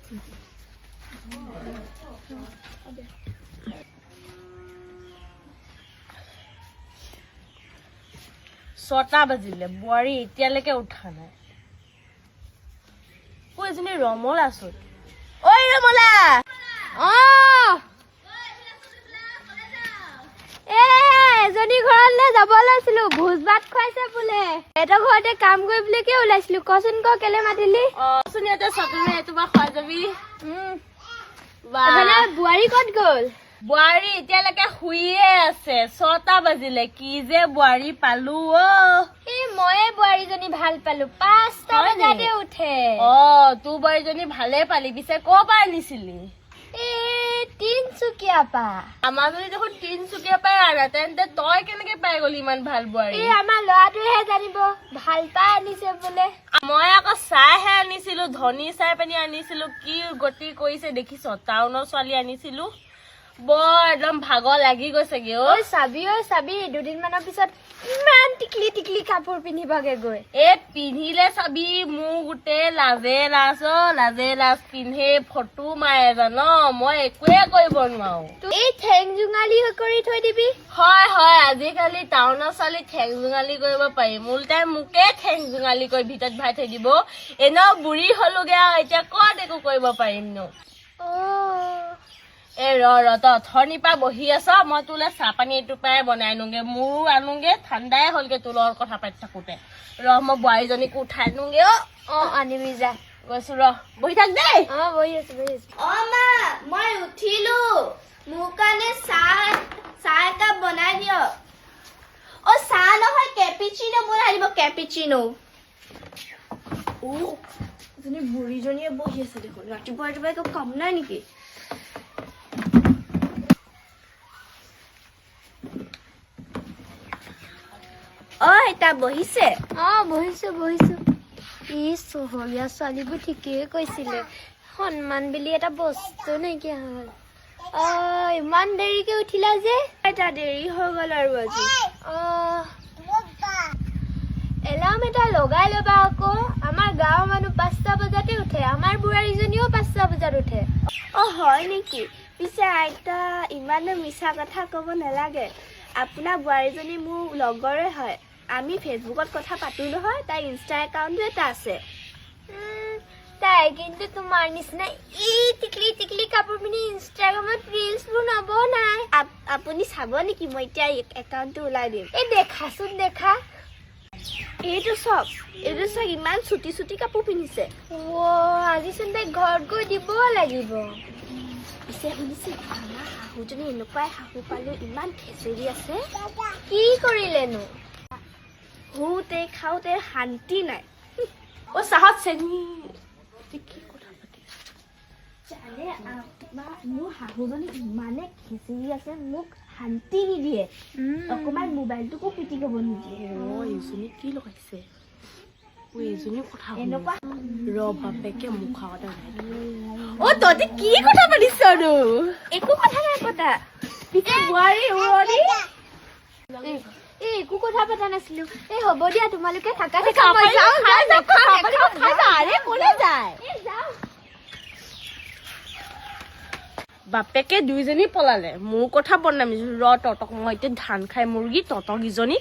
ছটা বাজিলে বোৱাৰী এতিয়ালৈকে উঠা নাই ও এজনী ৰমলা আছো ঐ ৰমলা এজনী ঘৰলে যাব লৈছিলো ভোজ ভাত খুৱাইছে বোলে এটা ঘৰতে কাম কৰিবলৈ ওলাইছিলো কচোন ক কেলে মাতিলি চোন ইয়াতে চাটনি তোমাৰ খুৱাই যাবি বোৱাৰী ক'ত গ'ল বোৱাৰী এতিয়ালৈকে শুইয়ে আছে 6টা বাজিলে কি যে বোৱাৰী পালো ময়ে বোৱাৰীজনী ভাল পালো 5টা বজাতে উঠে তোৰ বোৱাৰীজনী ভালে পালি পিছে ক'ৰ পৰা আনিছিলি তিনচুকীয়া পা আমাৰ যদি দেখোন তিনচুকীয়া পাই আনা তেন্তে তই কেনেকে পাই গলি ইমান ভাল বোৱাৰী আমাৰ ল'ৰাটোহে জানিব ভাল পাই আনিছে বোলে মই আকৌ চাইহে আনিছিলো ধনী চাই পানি আনিছিলো কি গতি কৰিছে দেখিছ টাউনৰ ছোৱালী আনিছিলো বৰ একদম ভাগৰ লাগি গৈছেগে চাবি দুদিনমানৰ পিছত ইমান টিকলি কাপোৰ পিন্ধিবগে গৈ পিন্ধিলে চাবি মোৰ গোটেই লাজে লাজ পিন্ধে ফটো মাৰে জান মই একোৱে কৰিব নোৱাৰো এই ঠেং জোঙালী কৰি থৈ দিবি হয় আজিকালি টাউনৰ ছোৱালী ঠেং জোঙালী কৰিব পাৰি মোলতাই মোকে ঠেং জোঙালী কৰি ভিতৰত ভৰাই থৈ দিব এনেও বুঢ়ী হলোগে আৰু এতিয়া ক'ত একো কৰিব পাৰিম নো ৰ তই অথনিৰ পৰা বহি আছ মই তোলে চাহ পানী এটোপাই বনাই আনোগে মোৰো আনোগে ঠাণ্ডাই হলগে তোৰ লগত কথা পাতি থাকোতে মই বোৱাৰীজনীকো উঠাই আনোগে আনিবি যা গৈছো বহি থাক দেই বহি আছো মা মই উঠিলো মোৰ কাৰণে চাহ একাপ বনাই দিয়ক চাহ নহয় কেপিচিনো বনাই দিব কেপিচিনো বুঢ়ীজনীয়ে বহি আছে দেখোন ৰাতিপুৱা একো কাম নাই নেকি এটা বহিছে বহিছো ই চহৰীয়া ছোৱালীবোৰ ঠিকেই কৈছিলে সন্মান বুলি এটা বস্তু নাইকিয়া হ'ল ইমান দেৰিকে উঠিলা যে এটা দেৰি হৈ গল আৰু আজি এলাৰ্ম এটা লগাই ল'বা আকৌ আমাৰ গাঁৱৰ মানুহ 5টা বজাতে উঠে আমাৰ বোৱাৰীজনীও 5টা বজাত উঠে হয় নেকি পিছে আইতা ইমানে মিছা কথা ক'ব নালাগে আপোনাৰ বোৱাৰীজনী মোৰ লগৰে হয় আমি ফেচবুকত কথা পাতো নহয় তাই ইনষ্টা একাউণ্টো এটা আছে তাই কিন্তু তোমাৰ নিচিনা টিকলি কাপোৰ পিন্ধি ইনষ্টাগ্ৰামত ৰিলছবোৰ নবনাই আপুনি চাব নেকি মই এতিয়া একাউণ্টটো ওলাই দিম দেখাচোন দেখা এইটো চব ইমান চুটি কাপোৰ পিন্ধিছে আজিচোন তাই ঘৰত গৈ দিব লাগিব পিছে শুনিছে আমাৰ শাহুজনী এনেকুৱাই শাহু পালো ইমান খেচেৰি আছে কি কৰিলেনো শুতে খাওঁতে শান্তি নাই চাহত চেনি কি কথা পাতি মোৰ শাহুজনী ইমানে খেচেৰি আছে মোক শান্তি নিদিয়ে অকমান মোবাইলটোকো পিটি কব নিদিয়ে এইজনী কি লগাইছে এইজনী কথা এনেকুৱা বাপেকে মুখ আগতে তহঁতি কি কথা পাতিছ একো কথা নাই পতা বোৱাৰী উৰণি একো কথা পতা নাছিলো হ'ব দিয়া তোমালোকে থাকা বাপেকে দুইজনী পলালে মোৰ কথা বদনামিছো তহঁতক মই এতিয়া ধান খাই মুৰ্গী তহঁতক ইজনী